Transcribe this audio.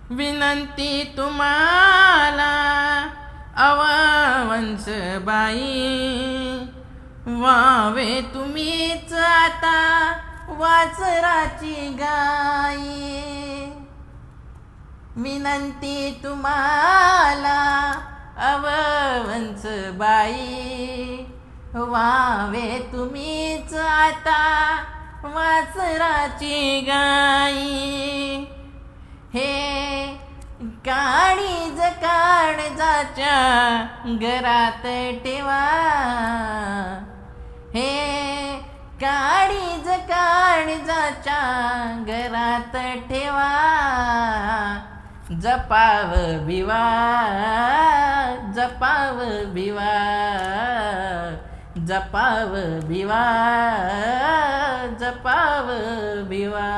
विनंती तुम्हाला अवंसबाई, व्हावे तुम्हीच आता वासराची गाई. विनंती तुम्हाला अवंसबाई, व्हावे तुम्हीच आता वासराची गाई. हे काळीज काळजाच्या घरात ठेवा, हे काळीज काळजाच्या घरात ठेवा. जपाव भिवा, जपाव भिवा, जपाव भिवा, जपाव भिवा.